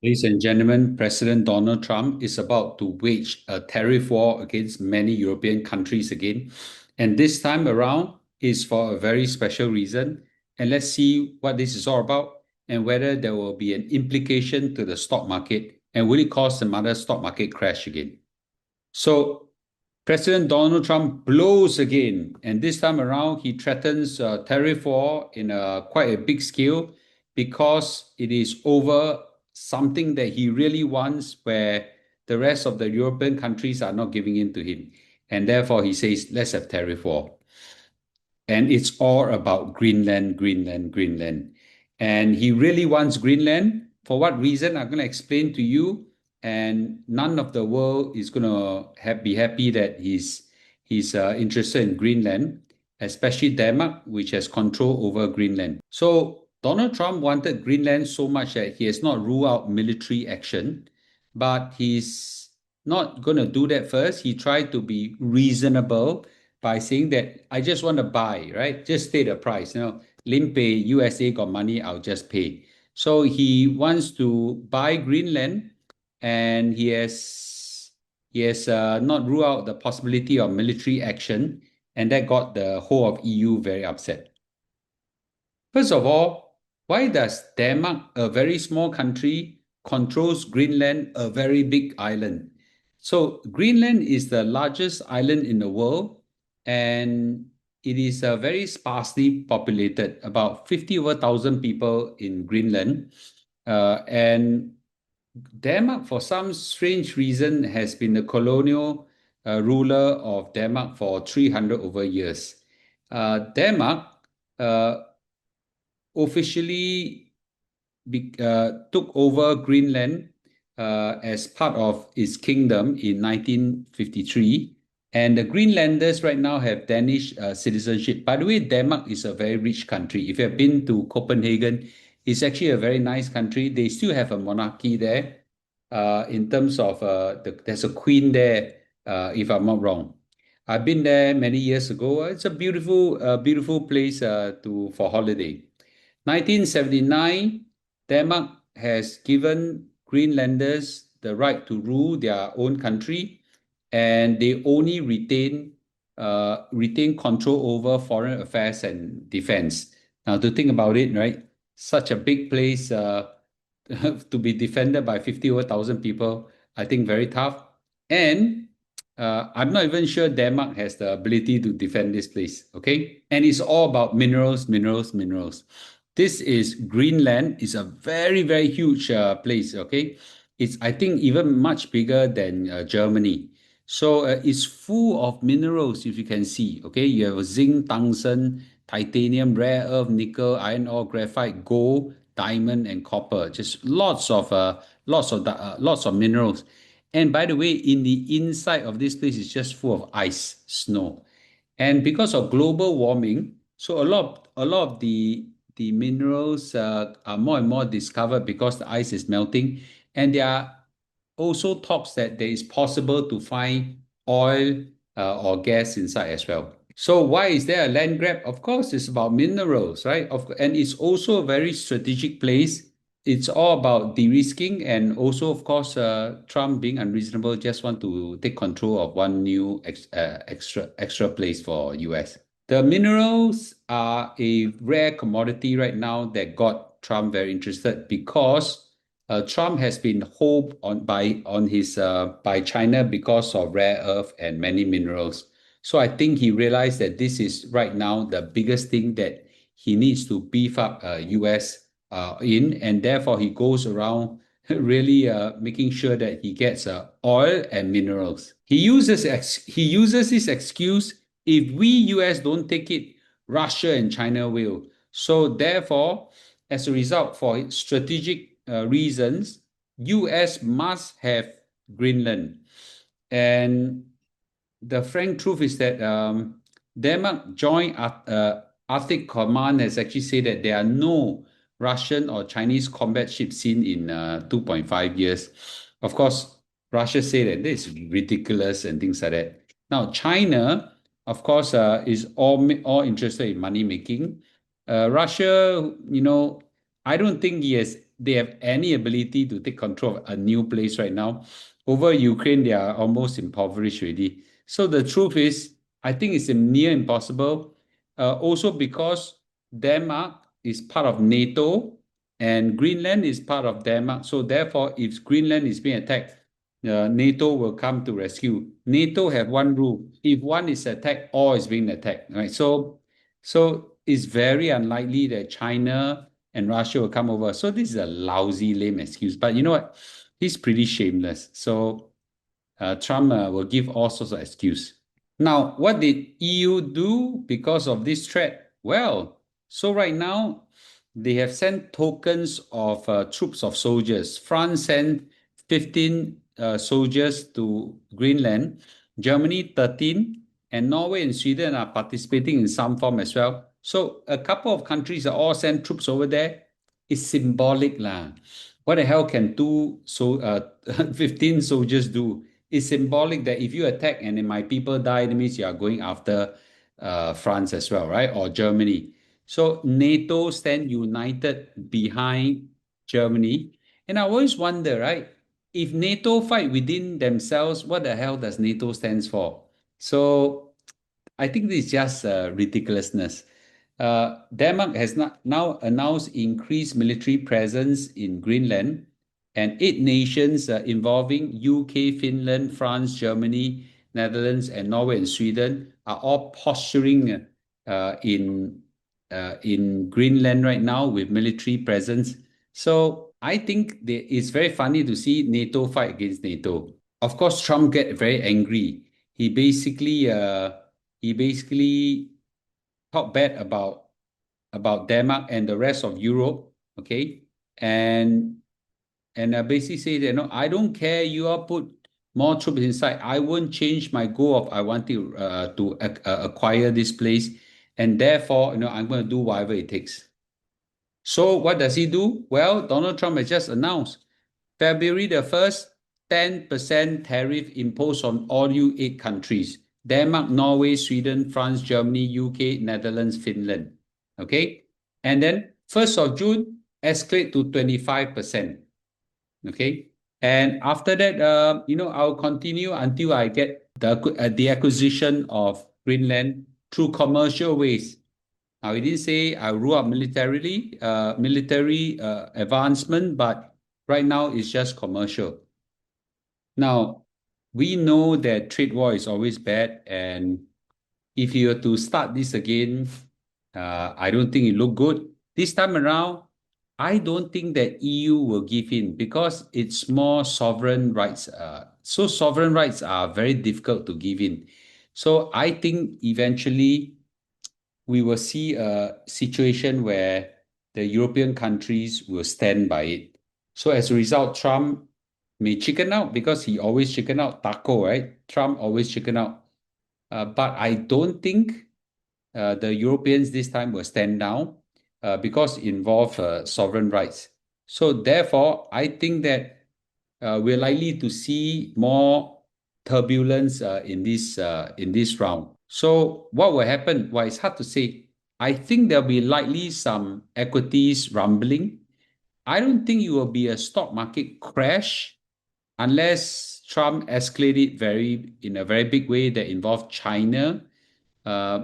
Ladies and gentlemen, President Donald Trump is about to wage a tariff war against many European countries again. And this time around is for a very special reason. And let's see what this is all about and whether there will be an implication to the stock market and will it cause another stock market crash again. So President Donald Trump blows again, and this time around he threatens a tariff war in quite a big scale because it is over something that he really wants, where the rest of the European countries are not giving in to him, and therefore he says, "Let's have tariff war." And it's all about Greenland, Greenland, Greenland. And he really wants Greenland. For what reason? I'm going to explain to you. And none of the world is going to be happy that he's interested in Greenland, especially Denmark, which has control over Greenland. So Donald Trump wanted Greenland so much that he has not ruled out military action, but he's not going to do that first. He tried to be reasonable by saying that I just want to buy, right? Just state the price. Lim Pei, USA got money, I'll just pay. So he wants to buy Greenland, and he has not ruled out the possibility of military action, and that got the whole of EU very upset. First of all, why does Denmark, a very small country, controls Greenland, a very big island? So Greenland is the largest island in the world, and it is very sparsely populated, about 50 over 1,000 people in Greenland. And Denmark, for some strange reason, has been the colonial ruler of Denmark for 300 over years. Denmark officially took over Greenland as part of its kingdom in 1953. And the Greenlanders right now have Danish citizenship. By the way, Denmark is a very rich country. If you have been to Copenhagen, it's actually a very nice country. They still have a monarchy there. In terms of there's a queen there, if I'm not wrong. I've been there many years ago. It's a beautiful place for holiday. 1979, Denmark has given Greenlanders the right to rule their own country, and they only retain control over foreign affairs and defense. Now, to think about it, right? Such a big place to be defended by 50 over 1,000 people, I think very tough. And I'm not even sure Denmark has the ability to defend this place, okay? And it's all about minerals, minerals, minerals. This is Greenland. It's a very, very huge place, okay? It's, I think, even much bigger than Germany. So it's full of minerals, if you can see, okay? You have zinc, tungsten, titanium, rare earth, nickel, iron ore, graphite, gold, diamond, and copper. Just lots of minerals. And by the way, in the inside of this place is just full of ice, snow. And because of global warming, so a lot of the minerals are more and more discovered because the ice is melting. And there are also talks that there is possible to find oil or gas inside as well. So why is there a land grab? Of course, it's about minerals, right? And it's also a very strategic place. It's all about de-risking, and also, of course, Trump being unreasonable, just want to take control of one new extra place for US. The minerals are a rare commodity right now that got Trump very interested because Trump has been holed by China because of rare earth and many minerals. So I think he realized that this is right now the biggest thing that he needs to beef up US in, and therefore he goes around really making sure that he gets oil and minerals. He uses this excuse: if we US don't take it, Russia and China will. So therefore, as a result, for strategic reasons, US must have Greenland. And the frank truth is that Denmark Joint Arctic Command has actually said that there are no Russian or Chinese combat ships seen in 2.5 years. Of course, Russia said that this is ridiculous and things like that. Now, China, of course, is all interested in money making. Russia, I don't think he has they have any ability to take control of a new place right now. Over Ukraine, they are almost impoverished already. So the truth is, I think it's near impossible. Also because Denmark is part of NATO and Greenland is part of Denmark. So therefore, if Greenland is being attacked, NATO will come to rescue. NATO have one rule: if one is attacked, all is being attacked, right? So it's very unlikely that China and Russia will come over. So this is a lousy, lame excuse. But you know what? He's pretty shameless. So Trump will give all sorts of excuse. Now, what did EU do because of this threat? Well, so right now they have sent tokens of troops of soldiers. France sent 15 soldiers to Greenland, Germany 13, and Norway and Sweden are participating in some form as well. So a couple of countries are all sent troops over there. It's symbolic lah. What the hell can 15 soldiers do? It's symbolic that if you attack and then my people die, that means you are going after France as well, right? Or Germany. So NATO stand united behind Germany. And I always wonder, right? If NATO fight within themselves, what the hell does NATO stands for? So I think this is just ridiculousness. Denmark has now announced increased military presence in Greenland, and 8 nations involving UK, Finland, France, Germany, Netherlands, and Norway and Sweden are all posturing in Greenland right now with military presence. So I think it's very funny to see NATO fight against NATO. Of course, Trump get very angry. He basically talked bad about Denmark and the rest of Europe, okay, and basically say that no, I don't care. You all put more troops inside. I won't change my goal of I want to acquire this place, and therefore I'm going to do whatever it takes. So what does he do? Well, Donald Trump has just announced February the 1st, 10% tariff imposed on all you 8 countries: Denmark, Norway, Sweden, France, Germany, UK, Netherlands, Finland. Okay. And then 1st of June, escalate to 25%. Okay. And after that, I'll continue until I get the acquisition of Greenland through commercial ways. Now, he didn't say I rule out military advancement, but right now it's just commercial. Now, we know that trade war is always bad, and if you were to start this again, I don't think it look good. This time around, I don't think that EU will give in because it's more sovereign rights. So sovereign rights are very difficult to give in. So I think eventually we will see a situation where the European countries will stand by it. So as a result, Trump may chicken out because he always chicken out. Taco, right? Trump always chicken out. But I don't think the Europeans this time will stand down because it involves sovereign rights. So therefore, I think that we're likely to see more turbulence in this round. So what will happen? Well, it's hard to say. I think there'll be likely some equities rumbling. I don't think it will be a stock market crash unless Trump escalated in a very big way that involves China.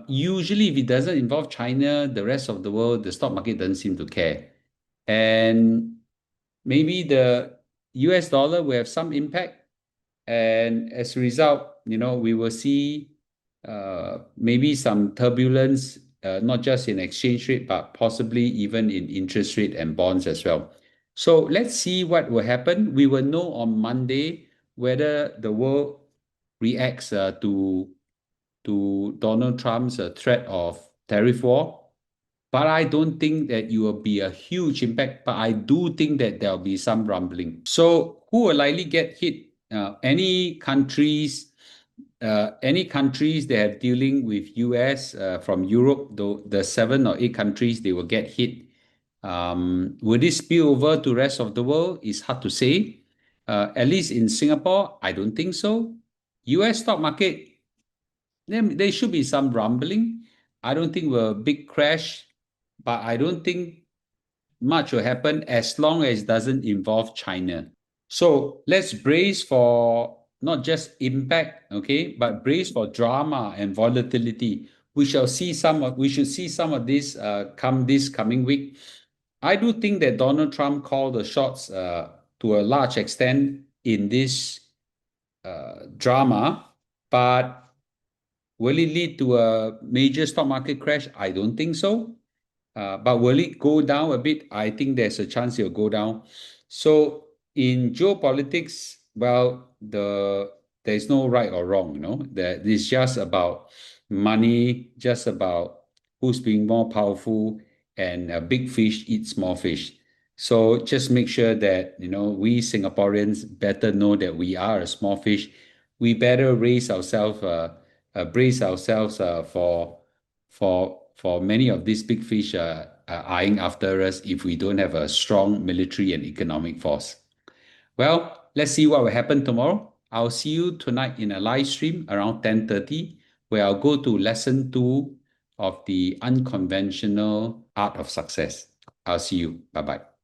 Usually, if it doesn't involve China, the rest of the world, the stock market doesn't seem to care. And maybe the US dollar will have some impact. And as a result, we will see maybe some turbulence, not just in exchange rate, but possibly even in interest rate and bonds as well. So let's see what will happen. We will know on Monday whether the world reacts to Donald Trump's threat of tariff war. But I don't think that it will be a huge impact, but I do think that there'll be some rumbling. So who will likely get hit? Any countries that have dealing with US from Europe, though the 7 or 8 countries, they will get hit. Will this spill over to rest of the world? It's hard to say. At least in Singapore, I don't think so. US stock market, there should be some rumbling. I don't think we're a big crash, but I don't think much will happen as long as it doesn't involve China. So let's brace for not just impact, okay, but brace for drama and volatility. We should see some of this come this coming week. I do think that Donald Trump called the shots to a large extent in this drama, but will it lead to a major stock market crash? I don't think so. But will it go down a bit? I think there's a chance it'll go down. So in geopolitics, well, there's no right or wrong, That it's just about money, just about who's being more powerful, and a big fish eats small fish. So just make sure that we Singaporeans better know that we are a small fish. We better brace ourselves for many of these big fish eyeing after us if we don't have a strong military and economic force. Well, let's see what will happen tomorrow. I'll see you tonight in a live stream around 10:30, where I'll go to lesson 2 of the unconventional art of success. I'll see you. Bye-bye.